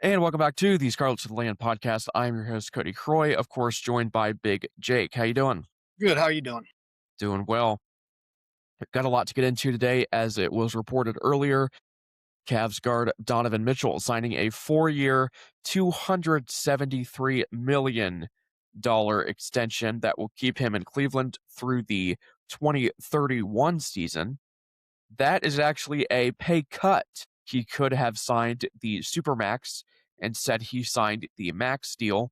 And welcome back to the Scarlets of the Land podcast. I'm your host, Cody Croy, of course, joined by Big Jake. How you doing? Good. How are you doing? Doing well. Got a lot to get into today, as it was reported earlier. Cavs guard Donovan Mitchell signing a 4-year, $273 million extension that will keep him in Cleveland through the 2031 season. That is actually a pay cut. He could have signed the Supermax. Instead, he signed the max deal.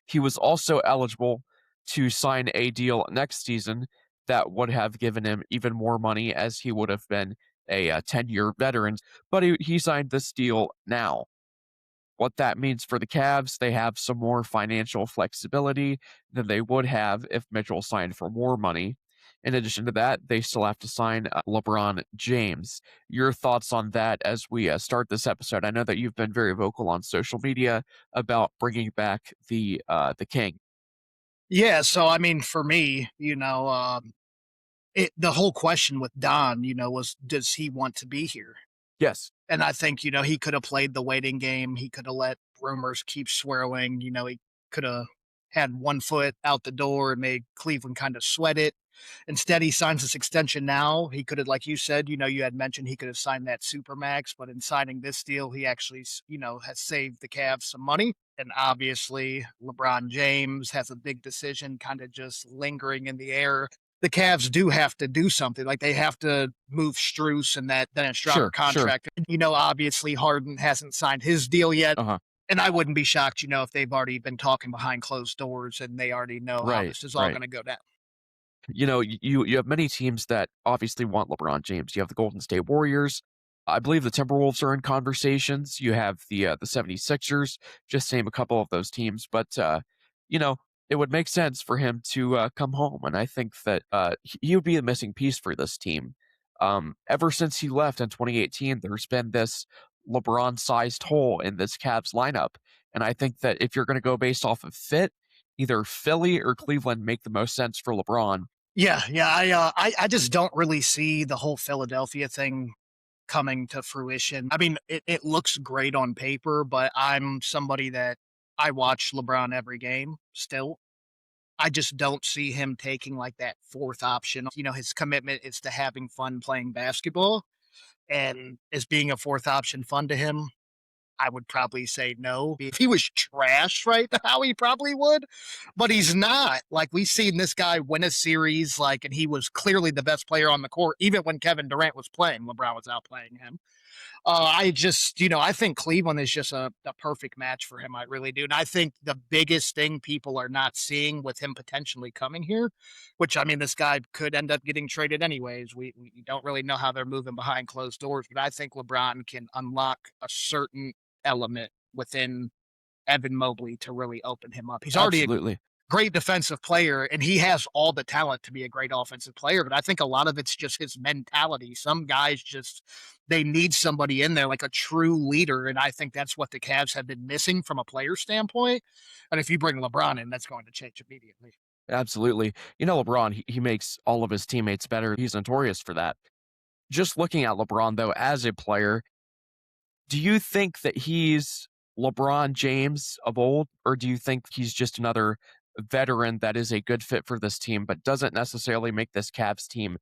He was also eligible to sign a deal next season that would have given him even more money, as he would have been a 10-year veteran, but he signed this deal now. What that means for the Cavs, they have some more financial flexibility than they would have if Mitchell signed for more money. In addition to that, they still have to sign LeBron James. Your thoughts on that as we start this episode? I know that you've been very vocal on social media about bringing back the King. Yeah. So, I mean, for me, the whole question with Don, was does he want to be here? Yes, And I think, he could have played the waiting game. He could have let rumors keep swirling. He could have had one foot out the door and made Cleveland kind of sweat it. Instead, he signs this extension now. He could have, like you said, you had mentioned he could have signed that Supermax, but in signing this deal, he actually, has saved the Cavs some money. And obviously, LeBron James has a big decision kind of just lingering in the air. The Cavs do have to do something. Like they have to move Strus and that Dennis Schroeder sure. contract. Obviously Harden hasn't signed his deal yet. Uh-huh. And I wouldn't be shocked, if they've already been talking behind closed doors and they already know how Right, this is all right. going to go down. You have many teams that obviously want LeBron James. You have the Golden State Warriors. I believe the Timberwolves are in conversations. You have the 76ers, just name a couple of those teams. But you know, it would make sense for him to come home, and I think that he would be a missing piece for this team. Ever since he left in 2018, there's been this LeBron-sized hole in this Cavs lineup, and I think that if you're going to go based off of fit, either Philly or Cleveland make the most sense for LeBron. Yeah, yeah. I just don't really see the whole Philadelphia thing coming to fruition. I mean, it looks great on paper, but I'm somebody that I watch LeBron every game still. I just don't see him taking like that fourth option. His commitment is to having fun playing basketball. And is being a fourth option fun to him? I would probably say no. If he was trash right now, he probably would, but he's not. Like we've seen this guy win a series, and he was clearly the best player on the court, even when Kevin Durant was playing. LeBron was outplaying him. I just, I think Cleveland is just a perfect match for him. I really do. And I think the biggest thing people are not seeing with him potentially coming here, which I mean, this guy could end up getting traded anyways. We don't really know how they're moving behind closed doors, but I think LeBron can unlock a certain element within Evan Mobley to really open him up. He's already a Absolutely. great defensive player, and he has all the talent to be a great offensive player. But I think a lot of it's just his mentality. Some guys just they need somebody in there like a true leader, and I think that's what the Cavs have been missing from a player standpoint. And if you bring LeBron in, that's going to change immediately. Absolutely. LeBron, he makes all of his teammates better. He's notorious for that. Just looking at LeBron, though, as a player, do you think that he's LeBron James of old, or do you think he's just another veteran that is a good fit for this team, but doesn't necessarily make this Cavs team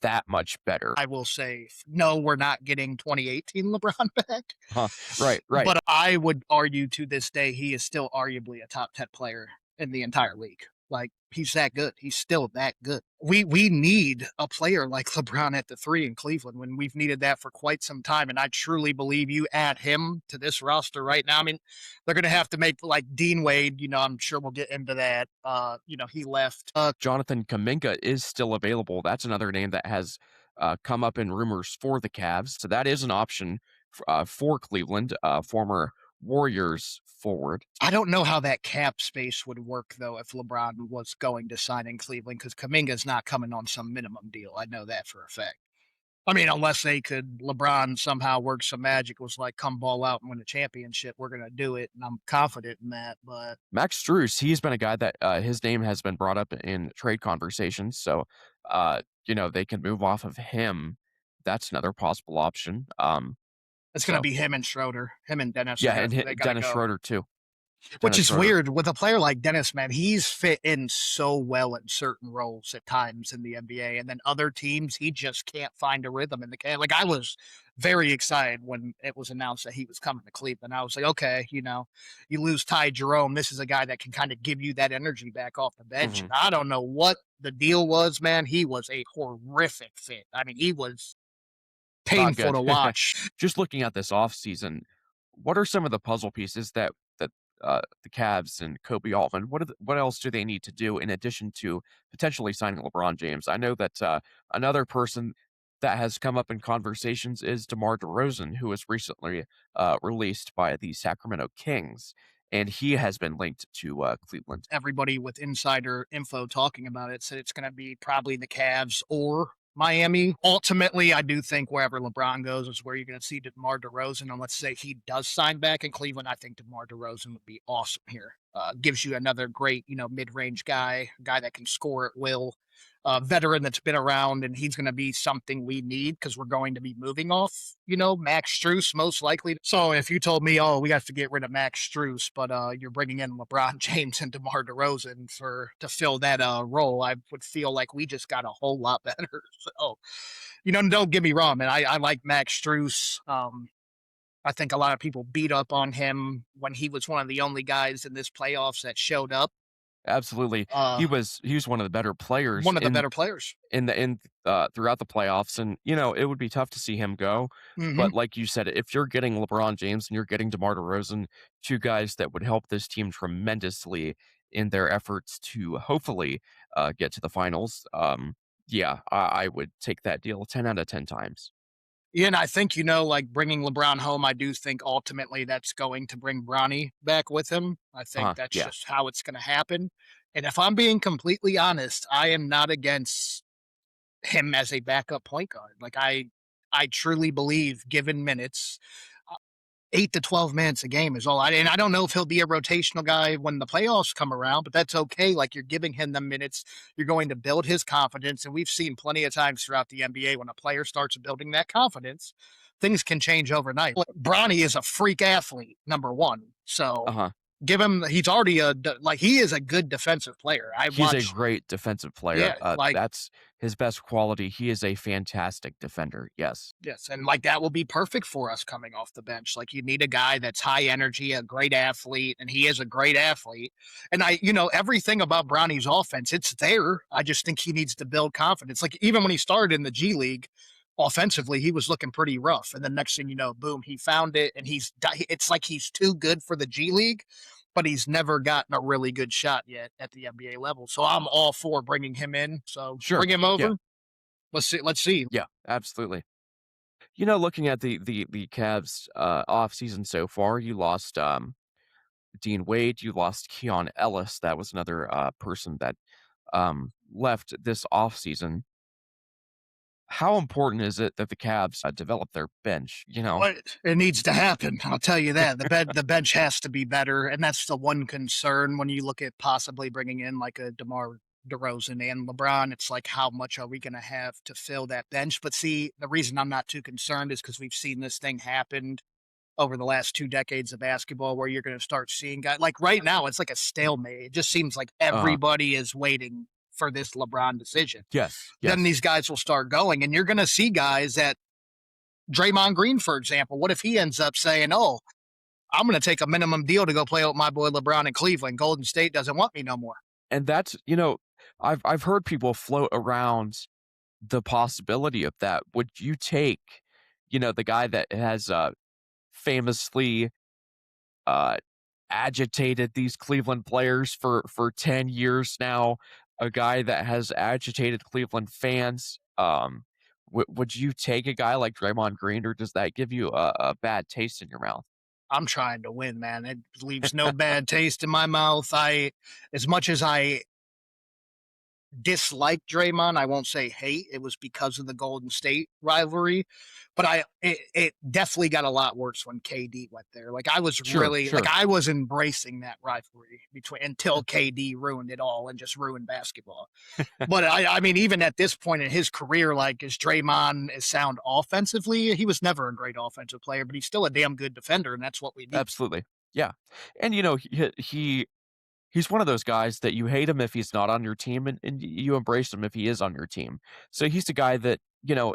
that much better? I will say, no, we're not getting 2018 LeBron back. Huh. Right. But I would argue to this day he is still arguably a top 10 player in the entire league. Like he's that good. He's still that good. We need a player like LeBron at the three in Cleveland when we've needed that for quite some time. And I truly believe you add him to this roster right now. I mean, they're gonna have to make like Dean Wade, I'm sure we'll get into that. He left. Jonathan Kaminga is still available. That's another name that has come up in rumors for the Cavs. So that is an option for Cleveland, former Warriors forward. I don't know how that cap space would work though if LeBron was going to sign in Cleveland because Kaminga's not coming on some minimum deal. I know that for a fact. I mean, unless they could, LeBron somehow work some magic, was like, come ball out and win a championship. We're going to do it. And I'm confident in that. But Max Strus, he's been a guy that his name has been brought up in trade conversations. So, they can move off of him. That's another possible option. It's going to So be him and Schroeder, him and Dennis. yeah, and They got to Dennis go. Schroeder too. Which Dennis is Schroeder. weird with a player like Dennis, man. He's fit in so well in certain roles at times in the NBA, and then other teams he just can't find a rhythm in the game. Like I was very excited when it was announced that he was coming to Cleveland. I was like, okay, you lose Ty Jerome. This is a guy that can kind of give you that energy back off the bench. Mhm. And I don't know what the deal was, man. He was a horrific fit. I mean, he was Not painful good. to watch. Just looking at this offseason, what are some of the puzzle pieces that the Cavs and Kobe Altman, what else do they need to do in addition to potentially signing LeBron James? I know that another person that has come up in conversations is DeMar DeRozan, who was recently released by the Sacramento Kings, and he has been linked to Cleveland. Everybody with insider info talking about it said it's going to be probably the Cavs or Miami. Ultimately, I do think wherever LeBron goes is where you're going to see DeMar DeRozan. And let's say he does sign back in Cleveland, I think DeMar DeRozan would be awesome here. Gives you another great, mid-range guy, a guy that can score at will, veteran that's been around, and he's going to be something we need because we're going to be moving off, Max Struess most likely. So if you told me, oh, we have to get rid of Max Struess, but you're bringing in LeBron James and DeMar DeRozan to fill that role, I would feel like we just got a whole lot better. So, don't get me wrong, man. I like Max Struess. I think a lot of people beat up on him when he was one of the only guys in this playoffs that showed up. Absolutely, Uh, he was one of the better players One of the better players. in throughout the playoffs, and it would be tough to see him go. Hmm. But like you said, if you're getting LeBron James and you're getting DeMar DeRozan, two guys that would help this team tremendously in their efforts to hopefully get to the finals, yeah, I would take that deal 10 out of 10 times. Yeah, and I think, like bringing LeBron home, I do think ultimately that's going to bring Bronny back with him. I think that's Yeah, just how it's going to happen. And if I'm being completely honest, I am not against him as a backup point guard. Like I truly believe given minutes, 8 to 12 minutes a game is all and I don't know if he'll be a rotational guy when the playoffs come around, but that's okay. Like you're giving him the minutes, you're going to build his confidence. And we've seen plenty of times throughout the NBA when a player starts building that confidence, things can change overnight. Bronny is a freak athlete, number one. uh So huh. give him, he's already he is a good defensive player. I He's a watch, great defensive player. yeah, like, That's his best quality. He is a fantastic defender. Yes. yes, and like that will be perfect for us coming off the bench. Like you need a guy that's high energy, a great athlete, and he is a great athlete. And everything about Brownie's offense, it's there. I just think he needs to build confidence. Like even when he started in the G League, offensively, he was looking pretty rough. And the next thing you know, boom, he found it, and it's like he's too good for the G League, but he's never gotten a really good shot yet at the NBA level. So I'm all for bringing him in. So Sure. bring him Yeah. over. Let's see. Let's see. Yeah. Absolutely. Looking at the Cavs off season so far, you lost Dean Wade, you lost Keon Ellis. That was another person that left this off season. How important is it that the Cavs develop their bench? It needs to happen. I'll tell you that the bench has to be better, and that's the one concern when you look at possibly bringing in like a DeMar DeRozan and LeBron. It's like how much are we going to have to fill that bench? But see, the reason I'm not too concerned is because we've seen this thing happen over the last 2 decades of basketball, where you're going to start seeing guys like right now. It's like a stalemate. It just seems like Uh everybody is waiting for this LeBron decision. yes, Then yes, these guys will start going, and you're going to see guys that Draymond Green, for example, what if he ends up saying, "Oh, I'm going to take a minimum deal to go play with my boy LeBron in Cleveland. Golden State doesn't want me no more." and that's I've heard people float around the possibility of that. Would you take the guy that has famously uh agitated these Cleveland players for 10 years now, a guy that has agitated Cleveland fans. Would you take a guy like Draymond Green, or does that give you a bad taste in your mouth? I'm trying to win, man. It leaves no bad taste in my mouth. As much as I dislike Draymond. I won't say hate. It was because of the Golden State rivalry, but it definitely got a lot worse when KD went there. Like I was Sure, really like sure. I was embracing that rivalry between until KD ruined it all and just ruined basketball. But I mean, even at this point in his career, like is Draymond is sound offensively? He was never a great offensive player, but he's still a damn good defender, and that's what we need. Absolutely. Yeah. And, you know, he's one of those guys that you hate him if he's not on your team, and you embrace him if he is on your team. So he's a guy that, you know,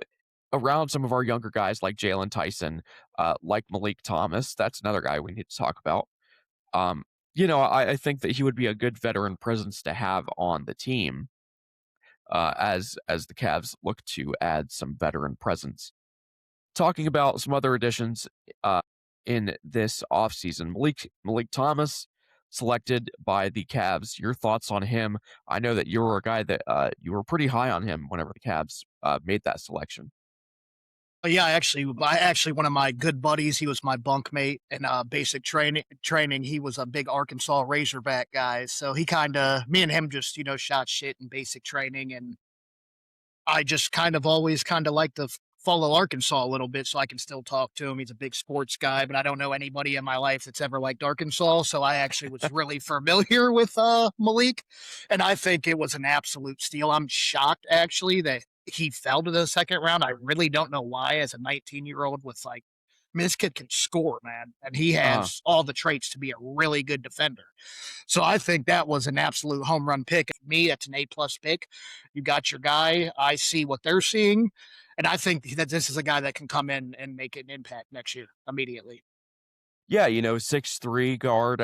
around some of our younger guys like Jalen Tyson, like Malik Thomas, that's another guy we need to talk about. Um, you know, I think that he would be a good veteran presence to have on the team, as the Cavs look to add some veteran presence. Talking about some other additions uh, in this offseason, Malik Thomas selected by the Cavs. Your thoughts on him? I know that you were a guy that you were pretty high on him whenever the Cavs made that selection. But yeah, I actually one of my good buddies. He was my bunkmate in basic training. Training. He was a big Arkansas Razorback guy, so he kind of me and him just shot shit in basic training, and I just kind of always kind of like to follow Arkansas a little bit so I can still talk to him. He's a big sports guy, but I don't know anybody in my life that's ever liked Arkansas. So I actually was really familiar with Malik. And I think it was an absolute steal. I'm shocked actually that he fell to the second round. I really don't know why as a 19-year-old with like I mean, this kid can score, man, and he Uh, has all the traits to be a really good defender. So I think that was an absolute home run pick. For me, it's an A+ pick. You got your guy. I see what they're seeing. And I think that this is a guy that can come in and make an impact next year immediately. yeah, you know, 6'3" guard.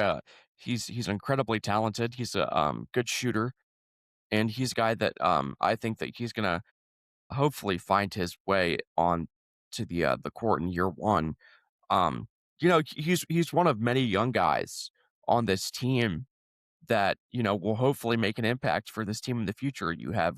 He's incredibly talented. He's a good shooter, and he's a guy that I think that he's gonna hopefully find his way on to the court in year one. Um, you know, he's one of many young guys on this team that, you know, will hopefully make an impact for this team in the future. You have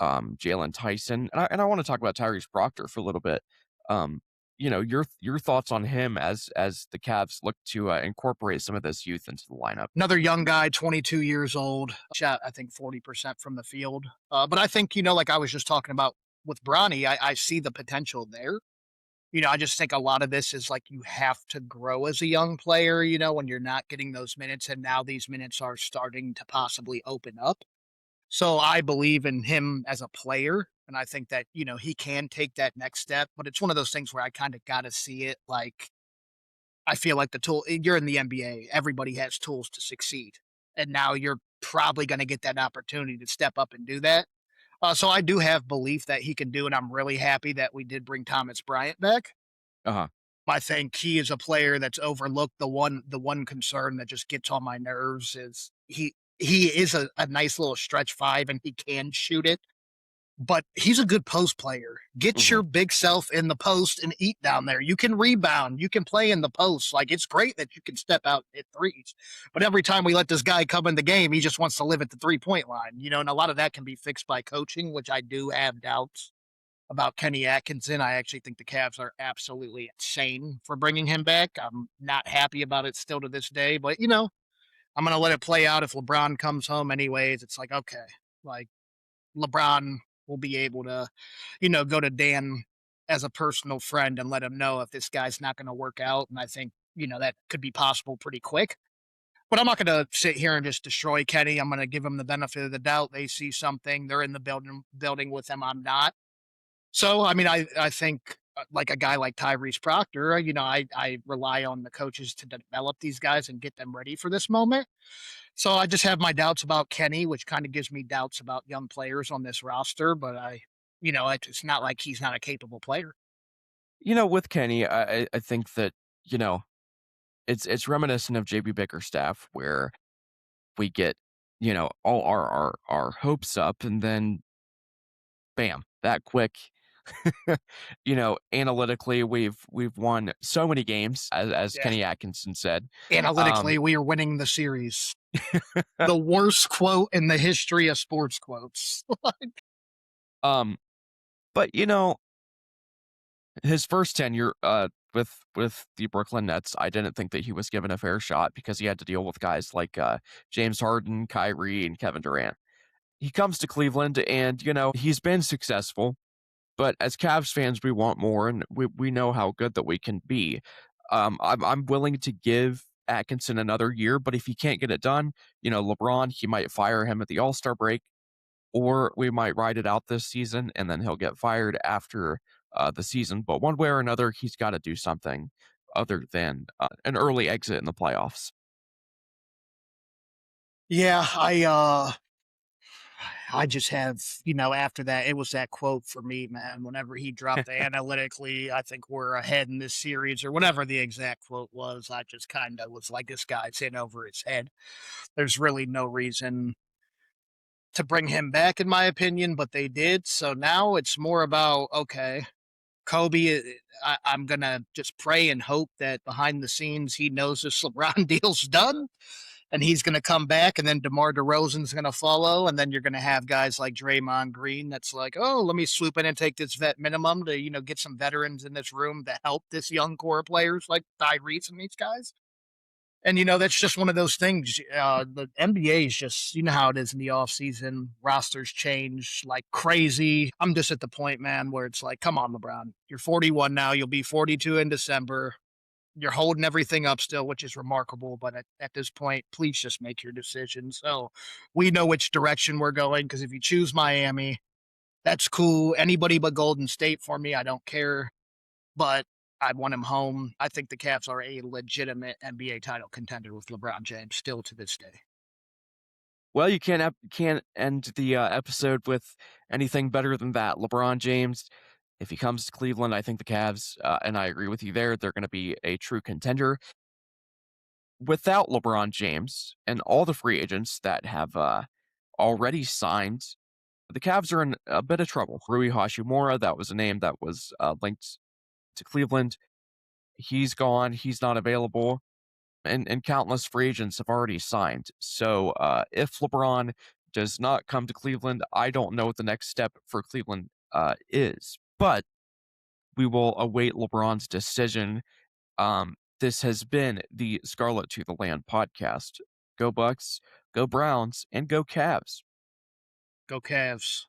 Jalen Tyson, and I want to talk about Tyrese Proctor for a little bit. Um, you know, your thoughts on him as the Cavs look to incorporate some of this youth into the lineup. Another young guy, 22 years old, shot, I think, 40% from the field. But I think, like I was just talking about with Bronny, I see the potential there. I just think a lot of this is like you have to grow as a young player, when you're not getting those minutes. And now these minutes are starting to possibly open up. So I believe in him as a player. And I think that, he can take that next step. But it's one of those things where I kind of got to see it. Like, I feel like you're in the NBA, everybody has tools to succeed. And now you're probably going to get that opportunity to step up and do that. So I do have belief that he can do it. I'm really happy that we did bring Thomas Bryant back. Uh huh. I think he is a player that's overlooked. The one concern that just gets on my nerves is he is a nice little stretch five and he can shoot it, but he's a good post player. Get Hmm. your big self in the post and eat down there. You can rebound, you can play in the post. Like it's great that you can step out and hit threes. But every time we let this guy come in the game, he just wants to live at the 3 point line, and a lot of that can be fixed by coaching, which I do have doubts about Kenny Atkinson. I actually think the Cavs are absolutely insane for bringing him back. I'm not happy about it still to this day, but I'm going to let it play out. If LeBron comes home anyways, it's like, okay, like LeBron will be able to, go to Dan as a personal friend and let him know if this guy's not going to work out. And I think, that could be possible pretty quick. But I'm not going to sit here and just destroy Kenny. I'm going to give him the benefit of the doubt. They see something. They're in the building with him. I'm not. So, I mean, I think like a guy like Tyrese Proctor, I rely on the coaches to develop these guys and get them ready for this moment. So I just have my doubts about Kenny, which kind of gives me doubts about young players on this roster. But it's not like he's not a capable player. You know, with Kenny, I think that, you know, it's reminiscent of JB Bickerstaff where we get, you know, all our hopes up, and then bam, that quick. You know, analytically, we've won so many games, as Yeah. Kenny Atkinson said. Um, Analytically, we are winning the series. The worst quote in the history of sports quotes. um, but you know, his first tenure with the Brooklyn Nets, I didn't think that he was given a fair shot because he had to deal with guys like James Harden, Kyrie, and Kevin Durant. he comes to Cleveland and, he's been successful, but as Cavs fans, we want more and we know how good that we can be. I'm willing to give Atkinson another year, but if he can't get it done, LeBron, he might fire him at the All-Star break, or we might ride it out this season and then he'll get fired after the season. But one way or another, he's got to do something other than an early exit in the playoffs. Yeah, I just have, after that, it was that quote for me, man. Whenever he dropped the analytically, I think we're ahead in this series, or whatever the exact quote was, I just kind of was like, this guy's in over his head. There's really no reason to bring him back, in my opinion, but they did. So now it's more about, okay, Kobe, I'm going to just pray and hope that behind the scenes he knows this LeBron deal's done and he's going to come back, and then DeMar DeRozan's going to follow, and then you're going to have guys like Draymond Green that's like, oh, let me swoop in and take this vet minimum to, get some veterans in this room to help this young core players like Tyrese and these guys. And, that's just one of those things. The NBA is just, you know how it is in the off season. Rosters change like crazy. I'm just at the point, man, where it's like, come on, LeBron. You're 41 now. You'll be 42 in December. You're holding everything up still, which is remarkable. But at this point, please just make your decision. So we know which direction we're going. Because if you choose Miami, that's cool. Anybody but Golden State for me, I don't care. But I want him home. I think the Cavs are a legitimate NBA title contender with LeBron James still to this day. Well, you can't end the episode with anything better than that. LeBron James, if he comes to Cleveland, I think the Cavs, and I agree with you there, they're going to be a true contender. Without LeBron James and all the free agents that have already signed, the Cavs are in a bit of trouble. Rui Hashimura, that was a name that was linked to Cleveland. He's gone. He's not available. And countless free agents have already signed. So if LeBron does not come to Cleveland, I don't know what the next step for Cleveland is. But we will await LeBron's decision. This has been the Scarlet to the Land podcast. Go Bucks, go Browns, and go Cavs. Go Cavs.